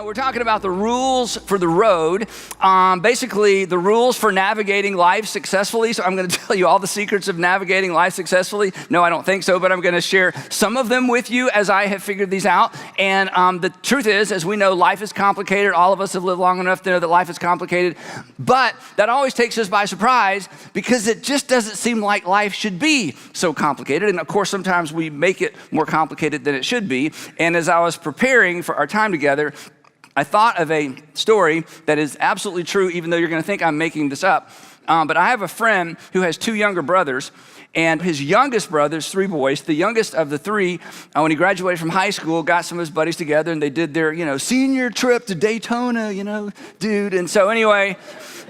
We're talking about the rules for the road, basically the rules for navigating life successfully. So I'm going to tell you all the secrets of navigating life successfully. No, I don't think so, but I'm going to share some of them with you as I have figured these out. And the truth is, as we know, life is complicated. All of us have lived long enough to know that life is complicated. But that always takes us by surprise because it just doesn't seem like life should be so complicated. And of course, sometimes we make it more complicated than it should be. And as I was preparing for our time together, I thought of a story that is absolutely true, even though you're going to think I'm making this up. But I have a friend who has two younger brothers, and his youngest brother, there's three boys. The youngest of the three, when he graduated from high school, got some of his buddies together, and they did their, senior trip to Daytona, dude. And so anyway,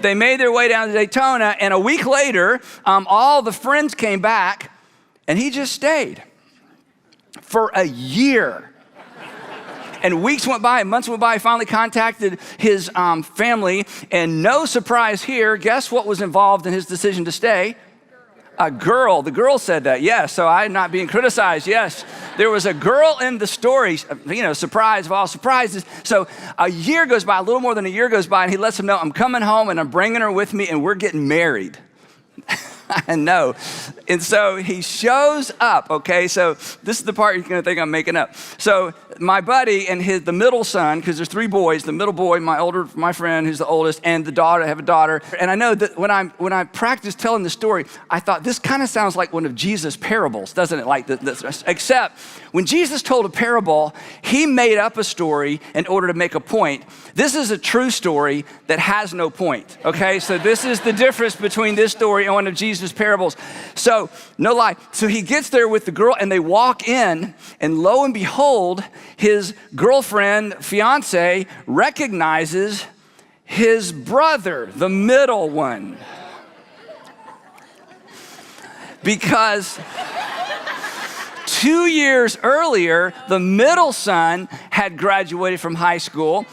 they made their way down to Daytona, and a week later, all the friends came back, and he just stayed for a year. And weeks went by, and months went by. He finally contacted his family, and no surprise here, guess what was involved in his decision to stay? A girl. The girl said that, yes. So I'm not being criticized, yes. There was a girl in the story, surprise of all surprises. So a year goes by, a little more than a year goes by, and he lets them know, I'm coming home, and I'm bringing her with me, and we're getting married. I know. And so he shows up, okay? So this is the part you're going to think I'm making up. So my buddy and the middle son, because there's three boys, the middle boy, my friend who's the oldest, and the daughter, I have a daughter. And I know that when I practiced telling the story, I thought this kind of sounds like one of Jesus' parables, doesn't it? Like this, except when Jesus told a parable, he made up a story in order to make a point. This is a true story that has no point, okay? So this is the difference between this story and one of Jesus' parables. So, no lie. So he gets there with the girl, and they walk in, and lo and behold, his girlfriend, fiance, recognizes his brother, the middle one. Because 2 years earlier, the middle son had graduated from high school.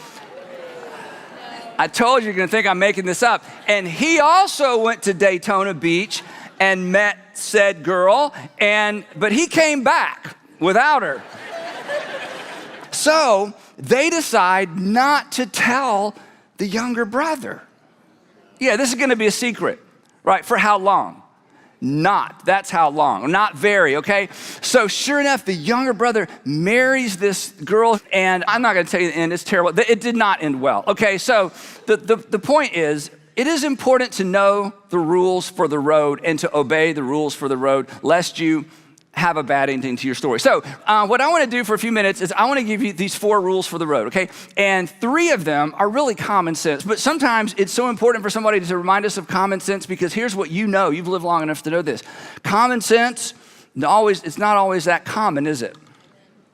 I told you you're going to think I'm making this up. And he also went to Daytona Beach and met said girl, but he came back without her. So they decide not to tell the younger brother. Yeah, this is going to be a secret, right? For how long? That's how long, not very, okay? So sure enough, the younger brother marries this girl, and I'm not gonna tell you the end, it's terrible. It did not end well, okay? So the point is, it is important to know the rules for the road and to obey the rules for the road, lest you have a bad ending to your story. So what I wanna do for a few minutes is I wanna give you these 4 rules for the road, okay? And 3 of them are really common sense, but sometimes it's so important for somebody to remind us of common sense because here's what you know, you've lived long enough to know this. Common sense, it's not always that common, is it?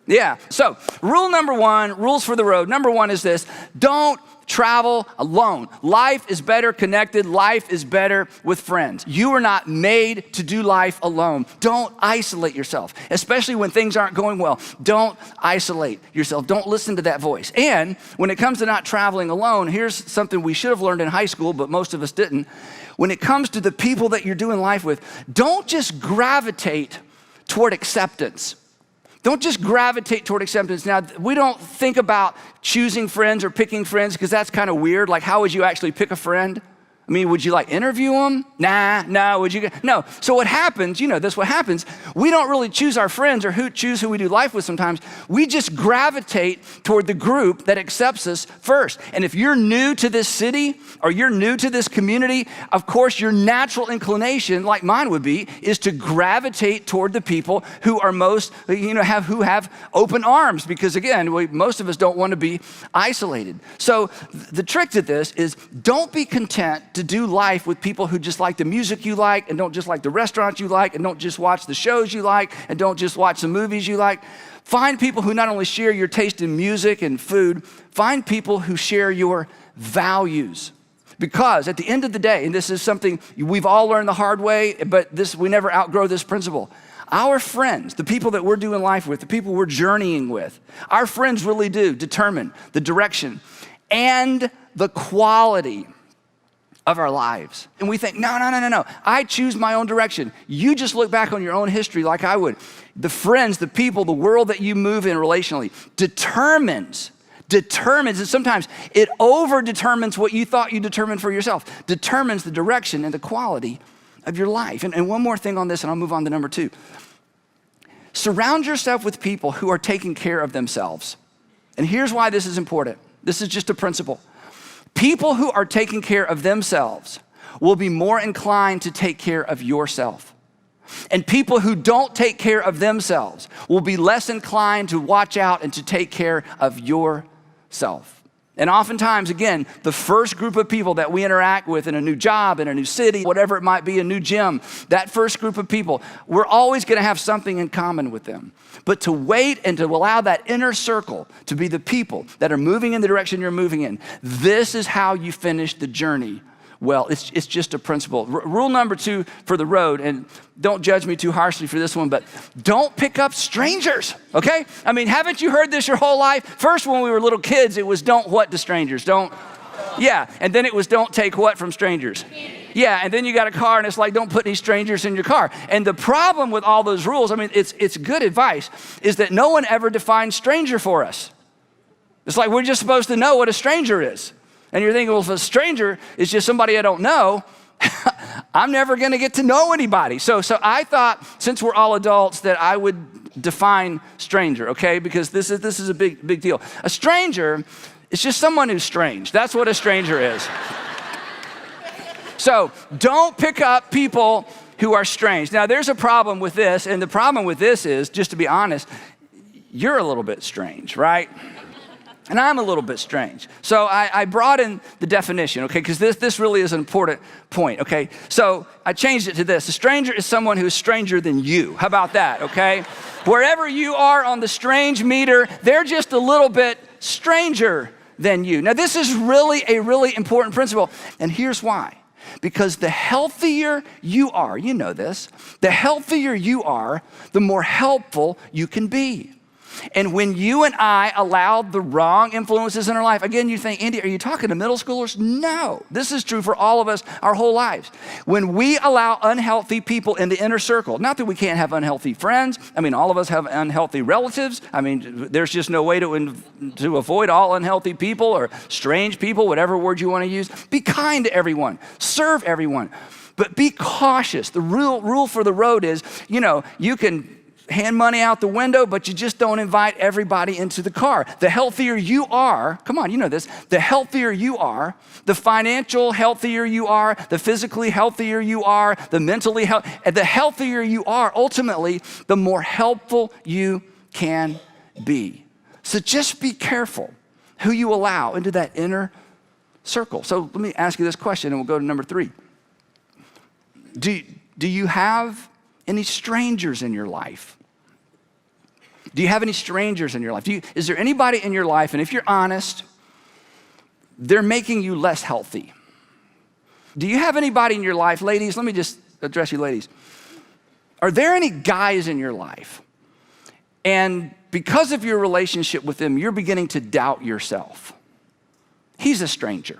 Yeah, so rule number 1, rules for the road. Number 1 is this: don't travel alone. Life is better connected. Life is better with friends. You are not made to do life alone. Don't isolate yourself, especially when things aren't going well. Don't isolate yourself. Don't listen to that voice. And when it comes to not traveling alone, here's something we should have learned in high school, but most of us didn't. When it comes to the people that you're doing life with, don't just gravitate toward acceptance. Don't just gravitate toward acceptance. Now, we don't think about choosing friends or picking friends because that's kind of weird. Like, how would you actually pick a friend? I mean, would you interview them? No, would you? No. So what happens, this what happens, we don't really choose our friends or choose who we do life with sometimes. We just gravitate toward the group that accepts us first. And if you're new to this city or you're new to this community, of course, your natural inclination, like mine would be, is to gravitate toward the people who are most, who have open arms because again, most of us don't want to be isolated. So the trick to this is don't be content to do life with people who just like the music you like and don't just like the restaurants you like and don't just watch the shows you like and don't just watch the movies you like. Find people who not only share your taste in music and food, find people who share your values. Because at the end of the day, and this is something we've all learned the hard way, but we never outgrow this principle. Our friends, the people that we're doing life with, the people we're journeying with, our friends really do determine the direction and the quality of our lives. And we think, no, I choose my own direction. You just look back on your own history like I would. The friends, the people, the world that you move in relationally determines determines, and sometimes it over-determines what you thought you determined for yourself, determines the direction and the quality of your life. And one more thing on this, and I'll move on to number 2. Surround yourself with people who are taking care of themselves. And here's why this is important. This is just a principle. People who are taking care of themselves will be more inclined to take care of yourself. And people who don't take care of themselves will be less inclined to watch out and to take care of yourself. And oftentimes, again, the first group of people that we interact with in a new job, in a new city, whatever it might be, a new gym, that first group of people, we're always gonna have something in common with them. But to wait and to allow that inner circle to be the people that are moving in the direction you're moving in, this is how you finish the journey. Well, it's just a principle. Rule number 2 for the road, and don't judge me too harshly for this one, but don't pick up strangers, okay? I mean, haven't you heard this your whole life? First, when we were little kids, it was don't what to strangers, don't, yeah, and then it was don't take what from strangers? Yeah, and then you got a car and it's like don't put any strangers in your car. And the problem with all those rules, I mean, it's good advice, is that no one ever defines stranger for us. It's like we're just supposed to know what a stranger is. And you're thinking, well, if a stranger is just somebody I don't know, I'm never gonna get to know anybody. So I thought, since we're all adults, that I would define stranger, okay? Because this is a big deal. A stranger is just someone who's strange. That's what a stranger is. So don't pick up people who are strange. Now there's a problem with this, and the problem with this is, just to be honest, you're a little bit strange, right? And I'm a little bit strange. So I brought in the definition, okay, because this really is an important point, okay? So I changed it to this. A stranger is someone who is stranger than you. How about that, okay? Wherever you are on the strange meter, they're just a little bit stranger than you. Now this is really a really important principle, and here's why. Because the healthier you are, you know this, the healthier you are, the more helpful you can be. And when you and I allow the wrong influences in our life, again, you think, Andy, are you talking to middle schoolers? No, this is true for all of us our whole lives. When we allow unhealthy people in the inner circle, not that we can't have unhealthy friends. I mean, all of us have unhealthy relatives. I mean, there's just no way to avoid all unhealthy people or strange people, whatever word you want to use. Be kind to everyone, serve everyone, but be cautious. The rule for the road is, you can hand money out the window, but you just don't invite everybody into the car. The healthier you are, come on, you know this, the healthier you are, the financial healthier you are, the physically healthier you are, the mentally the healthier you are, ultimately, the more helpful you can be. So just be careful who you allow into that inner circle. So let me ask you this question, and we'll go to number 3. Do you have any strangers in your life? Do you have any strangers in your life? Is there anybody in your life, and if you're honest, they're making you less healthy? Do you have anybody in your life, ladies, let me just address you ladies. Are there any guys in your life, and because of your relationship with them, you're beginning to doubt yourself? He's a stranger.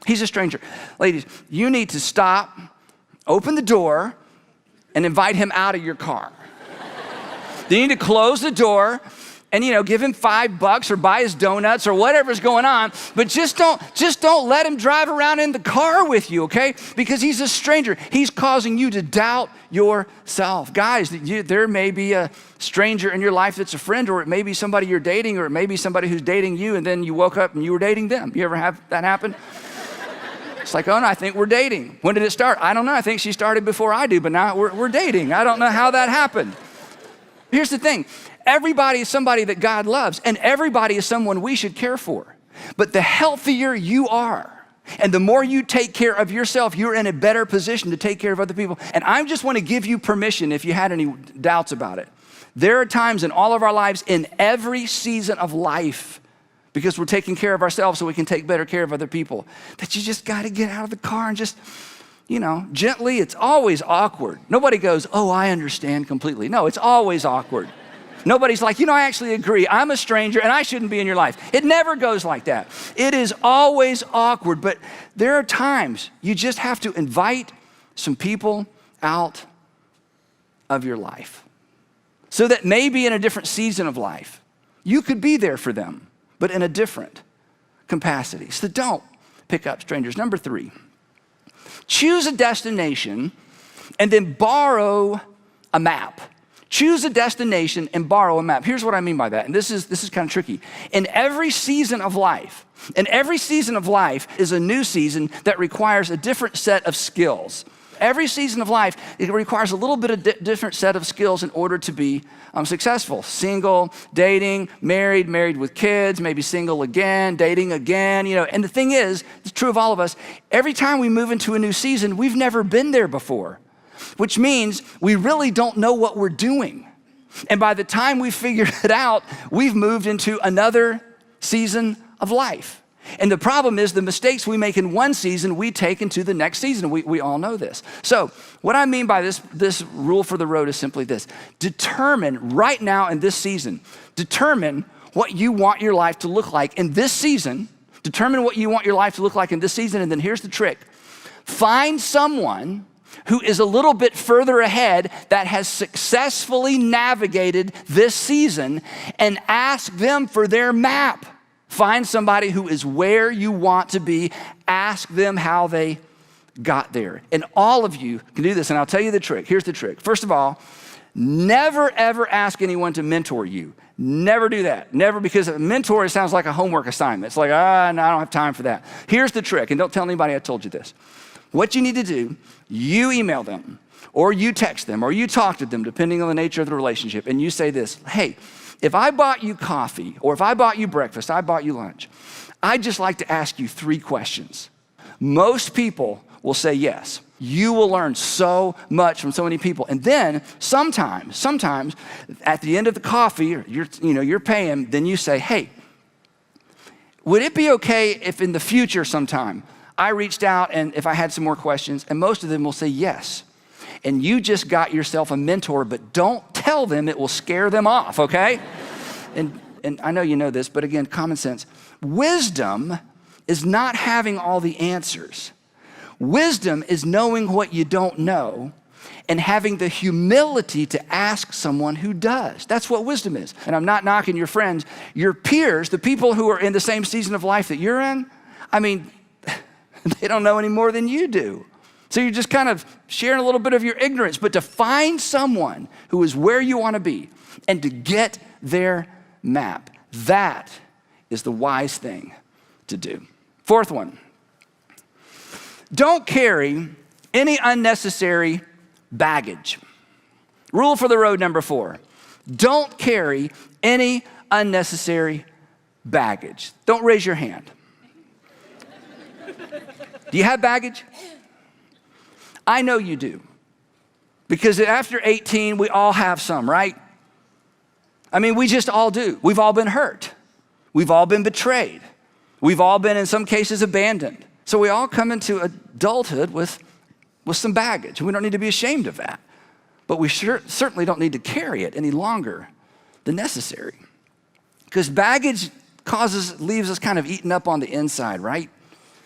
He's a stranger. Ladies, you need to stop, open the door, and invite him out of your car. You need to close the door and, give him $5 or buy his donuts or whatever's going on, but just don't let him drive around in the car with you, okay? Because he's a stranger. He's causing you to doubt yourself. Guys, there may be a stranger in your life that's a friend, or it may be somebody you're dating, or it may be somebody who's dating you, and then you woke up and you were dating them. You ever have that happen? It's like, oh no, I think we're dating. When did it start? I don't know. I think she started before I do, but now we're dating. I don't know how that happened. Here's the thing. Everybody is somebody that God loves, and everybody is someone we should care for. But the healthier you are, and the more you take care of yourself, you're in a better position to take care of other people. And I just want to give you permission, if you had any doubts about it. There are times in all of our lives, in every season of life, because we're taking care of ourselves so we can take better care of other people, that you just got to get out of the car and just, gently. It's always awkward. Nobody goes, oh, I understand completely. No, it's always awkward. Nobody's like, I actually agree. I'm a stranger and I shouldn't be in your life. It never goes like that. It is always awkward, but there are times you just have to invite some people out of your life so that maybe in a different season of life, you could be there for them. but in a different capacity. So don't pick up strangers. Number 3, choose a destination and then borrow a map. Choose a destination and borrow a map. Here's what I mean by that, and this is kind of tricky. In every season of life is a new season that requires a different set of skills. Every season of life, it requires a little bit of different set of skills in order to be successful. Single, dating, married with kids, maybe single again, dating again, And the thing is, it's true of all of us, every time we move into a new season, we've never been there before, which means we really don't know what we're doing. And by the time we figured it out, we've moved into another season of life. And the problem is the mistakes we make in one season, we take into the next season. We all know this. So what I mean by this rule for the road is simply this. Determine right now in this season, determine what you want your life to look like in this season. Determine what you want your life to look like in this season. And then here's the trick. Find someone who is a little bit further ahead that has successfully navigated this season and ask them for their map. Find somebody who is where you want to be. Ask them how they got there. And all of you can do this, and I'll tell you the trick. Here's the trick. First of all, never, ever ask anyone to mentor you. Never do that. Never, because a mentor sounds like a homework assignment. It's like, no, I don't have time for that. Here's the trick, and don't tell anybody I told you this. What you need to do, you email them, or you text them, or you talk to them, depending on the nature of the relationship, and you say this, hey, if I bought you coffee, or if I bought you breakfast, I bought you lunch, I'd just like to ask you 3 questions. Most people will say yes. You will learn so much from so many people. And then sometimes at the end of the coffee, or you're paying, then you say, hey, would it be okay if in the future sometime I reached out and if I had some more questions? And most of them will say yes. And you just got yourself a mentor, but don't tell them, it will scare them off, okay? And I know you know this, but again, common sense. Wisdom is not having all the answers. Wisdom is knowing what you don't know and having the humility to ask someone who does. That's what wisdom is. And I'm not knocking your friends, your peers, the people who are in the same season of life that you're in, I mean, they don't know any more than you do. So you're just kind of sharing a little bit of your ignorance, but to find someone who is where you want to be and to get their map, that is the wise thing to do. 4th one, don't carry any unnecessary baggage. Rule for the road number 4, don't carry any unnecessary baggage. Don't raise your hand. Do you have baggage? I know you do. Because after 18, we all have some, right? I mean, we just all do. We've all been hurt. We've all been betrayed. We've all been, in some cases, abandoned. So we all come into adulthood with some baggage. And we don't need to be ashamed of that. But we certainly don't need to carry it any longer than necessary. Because baggage leaves us kind of eaten up on the inside, right?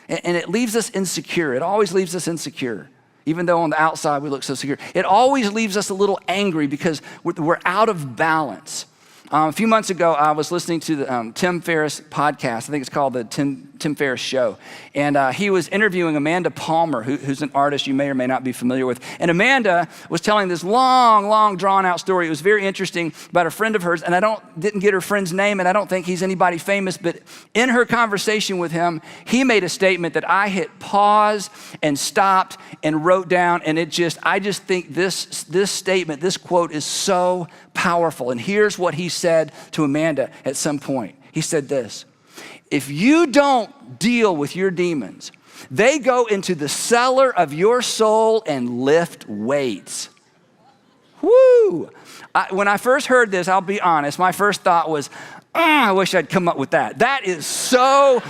And it leaves us insecure. It always leaves us insecure. Even though on the outside we look so secure. It always leaves us a little angry because we're out of balance. A few months ago, I was listening to the Tim Ferriss podcast. I think it's called the Tim Ferriss Show. And he was interviewing Amanda Palmer, who's an artist you may or may not be familiar with. And Amanda was telling this long, drawn-out story. It was very interesting about a friend of hers. And I didn't get her friend's name, and I don't think he's anybody famous. But in her conversation with him, he made a statement that I hit pause and stopped and wrote down. And I just think this statement, this quote is so powerful. And here's what he said to Amanda at some point. He said this, if you don't deal with your demons, they go into the cellar of your soul and lift weights. Woo! When I first heard this, I'll be honest, my first thought was, I wish I'd come up with that. That is so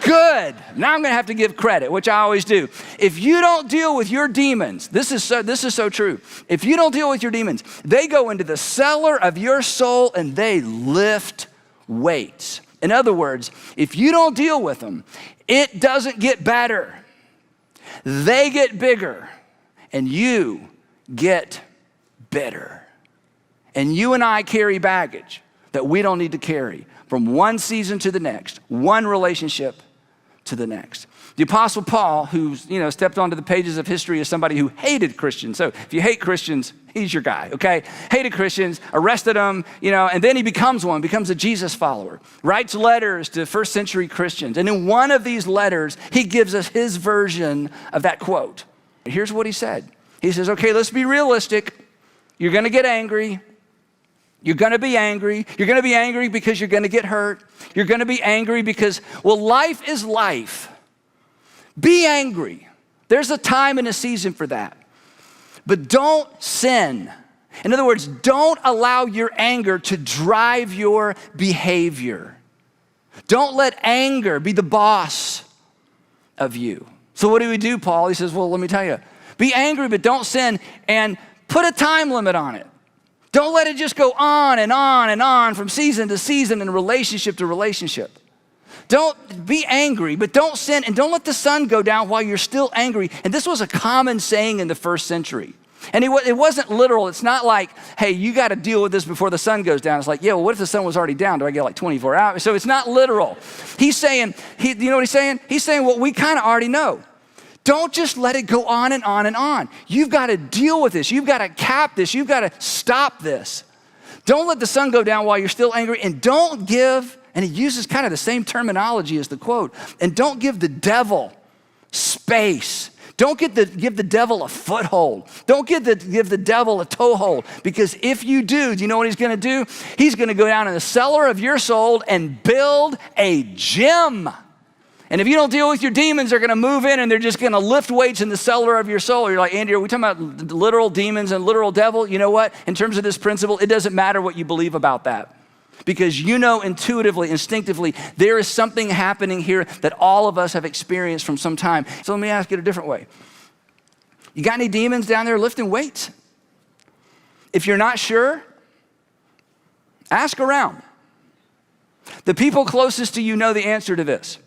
good. Now I'm gonna have to give credit, which I always do. If you don't deal with your demons, this is so true. If you don't deal with your demons, they go into the cellar of your soul and they lift weights. In other words, if you don't deal with them, it doesn't get better. They get bigger and you get bitter. And you and I carry baggage that we don't need to carry. from one season to the next, one relationship to the next. The Apostle Paul, who's, stepped onto the pages of history as somebody who hated Christians. So if you hate Christians, he's your guy, okay? Hated Christians, arrested them, and then he becomes a Jesus follower. Writes letters to first century Christians. And in one of these letters, he gives us his version of that quote. Here's what he said. He says, okay, let's be realistic. You're gonna get angry. You're gonna be angry. You're gonna be angry because you're gonna get hurt. You're gonna be angry because, life is life. Be angry. There's a time and a season for that. But don't sin. In other words, don't allow your anger to drive your behavior. Don't let anger be the boss of you. So what do we do, Paul? He says, let me tell you. Be angry, but don't sin, and put a time limit on it. Don't let it just go on and on and on from season to season and relationship to relationship. Don't be angry, but don't sin, and don't let the sun go down while you're still angry. And this was a common saying in the first century. And it wasn't literal. It's not like, hey, you got to deal with this before the sun goes down. It's like, what if the sun was already down? Do I get like 24 hours? So it's not literal. He's saying, you know what he's saying? He's saying what we kind of already know. Don't just let it go on and on and on. You've got to deal with this. You've got to cap this. You've got to stop this. Don't let the sun go down while you're still angry, and don't give, and he uses kind of the same terminology as the quote, and don't give the devil space. Don't give the devil a foothold. Don't give the devil a toehold, because if you do you know what he's gonna do? He's gonna go down in the cellar of your soul and build a gym. And if you don't deal with your demons, they're gonna move in and they're just gonna lift weights in the cellar of your soul. You're like, Andy, are we talking about literal demons and literal devil? You know what? In terms of this principle, it doesn't matter what you believe about that. Because intuitively, instinctively, there is something happening here that all of us have experienced from some time. So let me ask it a different way. You got any demons down there lifting weights? If you're not sure, ask around. The people closest to you know the answer to this.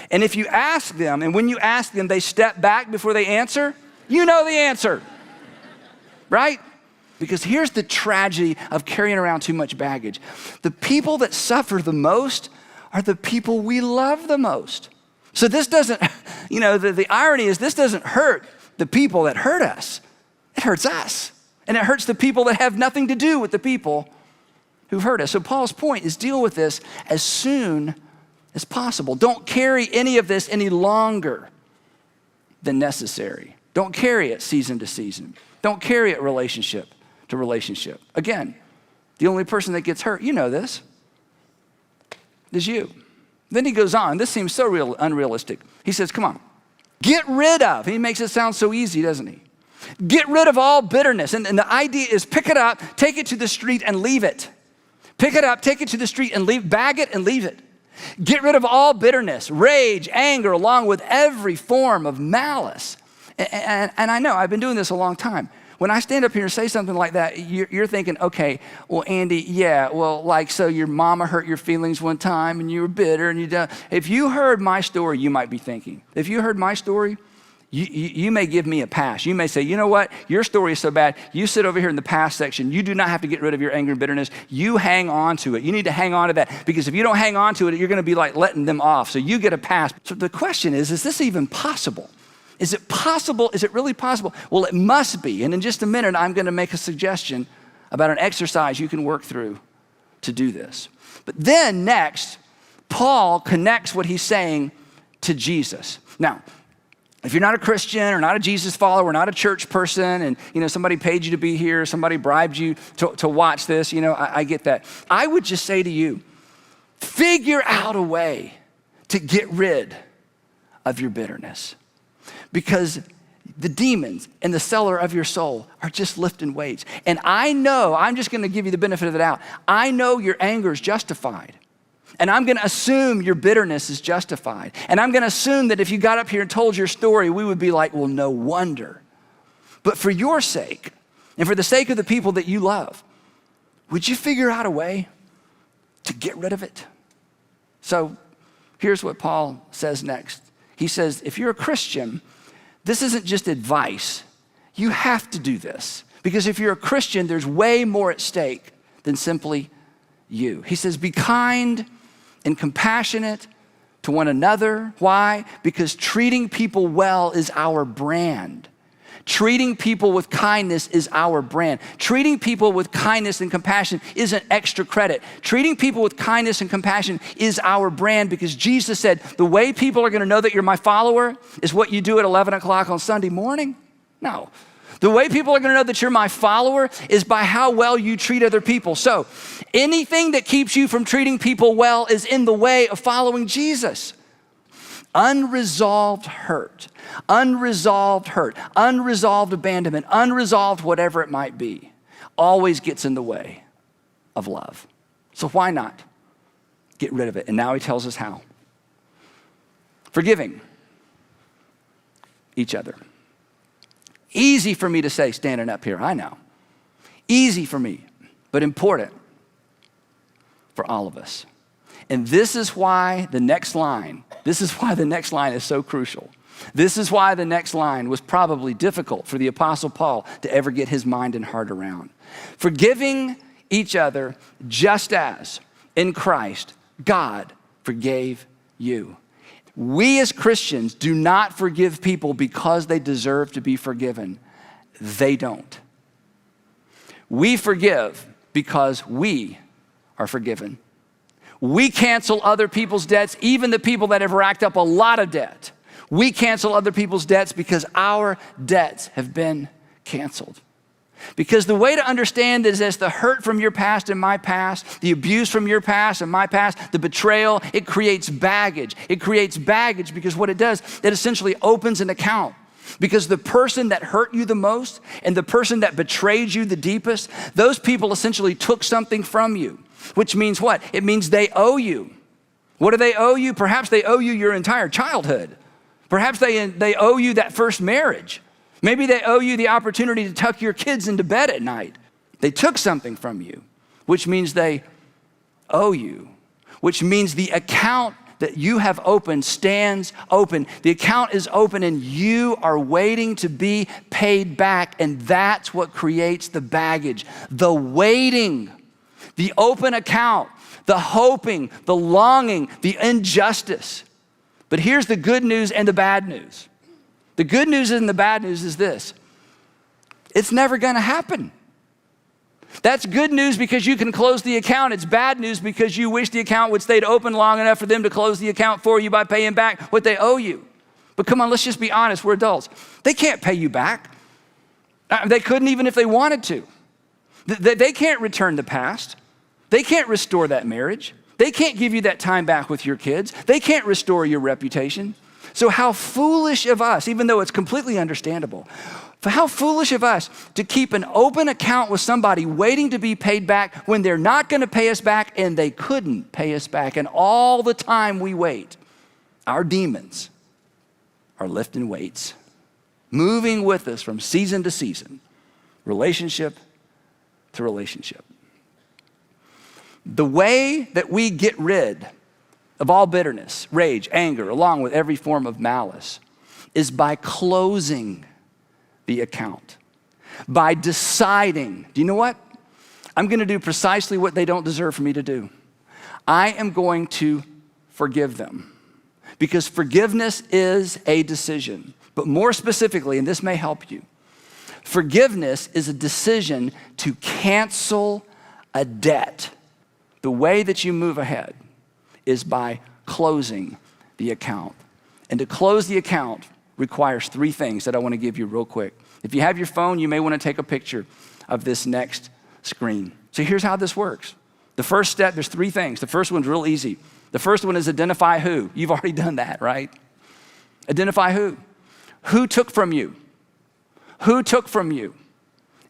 And if you ask them, and when you ask them, they step back before they answer, you know the answer, right? Because here's the tragedy of carrying around too much baggage. The people that suffer the most are the people we love the most. So this doesn't, the irony is this doesn't hurt the people that hurt us. It hurts us. And it hurts the people that have nothing to do with the people who've hurt us. So Paul's point is deal with this as soon as possible. Don't carry any of this any longer than necessary. Don't carry it season to season. Don't carry it relationship to relationship. Again, the only person that gets hurt, you know this, is you. Then he goes on. This seems so unrealistic. He says, come on, get rid of. He makes it sound so easy, doesn't he? Get rid of all bitterness. And the idea is pick it up, take it to the street and leave it. Pick it up, take it to the street and bag it and leave it. Get rid of all bitterness, rage, anger, along with every form of malice. And I know, I've been doing this a long time. When I stand up here and say something like that, you're thinking, okay, well, Andy, so your mama hurt your feelings one time and you were bitter and if you heard my story, you might be thinking, if you heard my story, you may give me a pass. You may say, you know what? Your story is so bad. You sit over here in the past section. You do not have to get rid of your anger and bitterness. You hang on to it. You need to hang on to that, because if you don't hang on to it, you're going to be like letting them off. So you get a pass. So the question is this even possible? Is it possible? Is it really possible? Well, it must be. And in just a minute, I'm going to make a suggestion about an exercise you can work through to do this. But then next, Paul connects what he's saying to Jesus. Now, if you're not a Christian or not a Jesus follower or not a church person and somebody paid you to be here, somebody bribed you to watch this, I get that. I would just say to you, figure out a way to get rid of your bitterness. Because the demons in the cellar of your soul are just lifting weights. And I know, I'm just going to give you the benefit of the doubt. I know your anger is justified. And I'm going to assume your bitterness is justified. And I'm going to assume that if you got up here and told your story, we would be like, well, no wonder. But for your sake, and for the sake of the people that you love, would you figure out a way to get rid of it? So here's what Paul says next. He says, if you're a Christian, this isn't just advice. You have to do this. Because if you're a Christian, there's way more at stake than simply you. He says, be kind and compassionate to one another. Why? Because treating people well is our brand. Treating people with kindness is our brand. Treating people with kindness and compassion isn't extra credit. Treating people with kindness and compassion is our brand, because Jesus said, the way people are gonna know that you're my follower is what you do at 11 o'clock on Sunday morning. No. The way people are gonna know that you're my follower is by how well you treat other people. So anything that keeps you from treating people well is in the way of following Jesus. Unresolved hurt, unresolved abandonment, unresolved whatever it might be, always gets in the way of love. So why not get rid of it? And now he tells us how. Forgiving each other. Easy for me to say standing up here, I know. Easy for me, but important for all of us. And this is why the next line is so crucial. This is why the next line was probably difficult for the Apostle Paul to ever get his mind and heart around. Forgiving each other just as in Christ God forgave you. We as Christians do not forgive people because they deserve to be forgiven. They don't. We forgive because we are forgiven. We cancel other people's debts, even the people that have racked up a lot of debt. We cancel other people's debts because our debts have been canceled. Because the way to understand is this: the hurt from your past and my past, the abuse from your past and my past, the betrayal, it creates baggage. It creates baggage because what it does, it essentially opens an account. Because the person that hurt you the most and the person that betrayed you the deepest, those people essentially took something from you, which means what? It means they owe you. What do they owe you? Perhaps they owe you your entire childhood. Perhaps they owe you that first marriage. Maybe they owe you the opportunity to tuck your kids into bed at night. They took something from you, which means they owe you, which means the account that you have opened stands open. The account is open and you are waiting to be paid back, and that's what creates the baggage. The waiting, the open account, the hoping, the longing, the injustice. But here's the good news and the bad news. The good news and the bad news is this: it's never gonna happen. That's good news because you can close the account. It's bad news because you wish the account would stay open long enough for them to close the account for you by paying back what they owe you. But come on, let's just be honest, we're adults. They can't pay you back. They couldn't even if they wanted to. They can't return the past. They can't restore that marriage. They can't give you that time back with your kids. They can't restore your reputation. So how foolish of us, even though it's completely understandable, how foolish of us to keep an open account with somebody waiting to be paid back when they're not gonna pay us back and they couldn't pay us back. And all the time we wait, our demons are lifting weights, moving with us from season to season, relationship to relationship. The way that we get rid of all bitterness, rage, anger, along with every form of malice, is by closing the account, by deciding, do you know what? I'm gonna do precisely what they don't deserve for me to do. I am going to forgive them, because forgiveness is a decision. But more specifically, and this may help you, forgiveness is a decision to cancel a debt. The way that you move ahead is by closing the account. And to close the account requires three things that I want to give you real quick. If you have your phone, you may want to take a picture of this next screen. So here's how this works. The first step, there's three things. The first one's real easy. The first one is identify who. You've already done that, right? Identify who. Who took from you? Who took from you?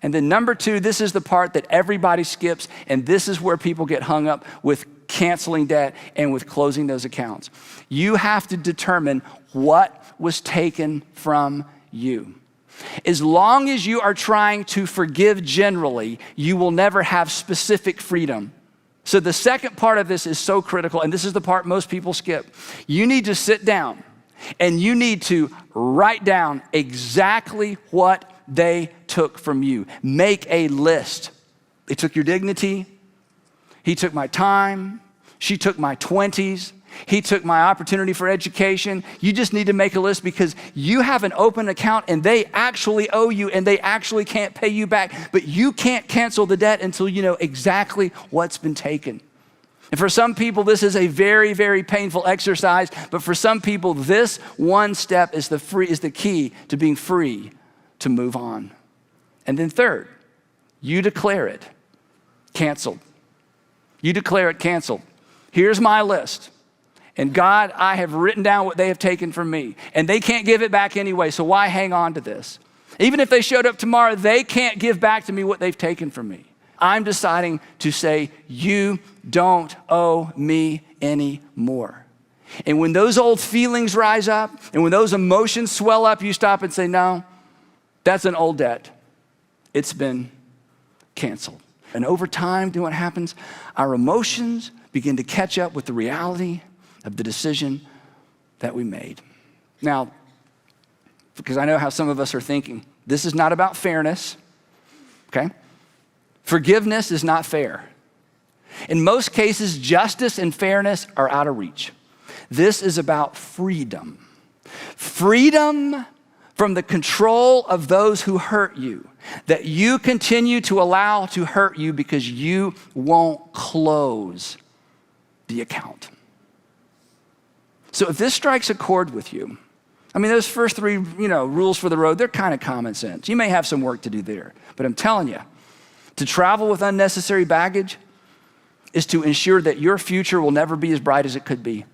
And then number two, this is the part that everybody skips, and this is where people get hung up with canceling debt and with closing those accounts. You have to determine what was taken from you. As long as you are trying to forgive generally, you will never have specific freedom. So the second part of this is so critical, and this is the part most people skip. You need to sit down and you need to write down exactly what they took from you. Make a list. They took your dignity. He took my time. She took my 20s. He took my opportunity for education. You just need to make a list because you have an open account and they actually owe you and they actually can't pay you back, but you can't cancel the debt until you know exactly what's been taken. And for some people, this is a very, very painful exercise, but for some people, this one step is the key to being free to move on. And then third, you declare it canceled. You declare it canceled. Here's my list. And God, I have written down what they have taken from me. And they can't give it back anyway, so why hang on to this? Even if they showed up tomorrow, they can't give back to me what they've taken from me. I'm deciding to say, you don't owe me any more. And when those old feelings rise up, and when those emotions swell up, you stop and say, no, that's an old debt. It's been canceled. And over time, do you know what happens? Our emotions begin to catch up with the reality of the decision that we made. Now, because I know how some of us are thinking, this is not about fairness, okay? Forgiveness is not fair. In most cases, justice and fairness are out of reach. This is about freedom. Freedom from the control of those who hurt you, that you continue to allow to hurt you because you won't close the account. So if this strikes a chord with you, I mean, those first three, rules for the road, they're kind of common sense. You may have some work to do there, but I'm telling you, to travel with unnecessary baggage is to ensure that your future will never be as bright as it could be.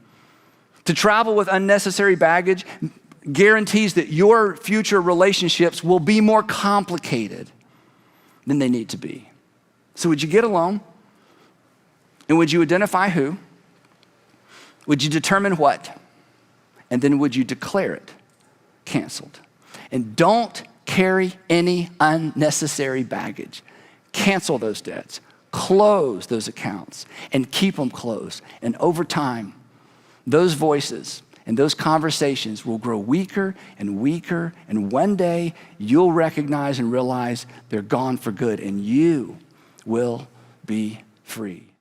To travel with unnecessary baggage guarantees that your future relationships will be more complicated than they need to be. So would you get alone? And would you identify who? Would you determine what? And then would you declare it canceled? And don't carry any unnecessary baggage. Cancel those debts, close those accounts, and keep them closed. And over time, those voices and those conversations will grow weaker and weaker, and one day you'll recognize and realize they're gone for good, and you will be free.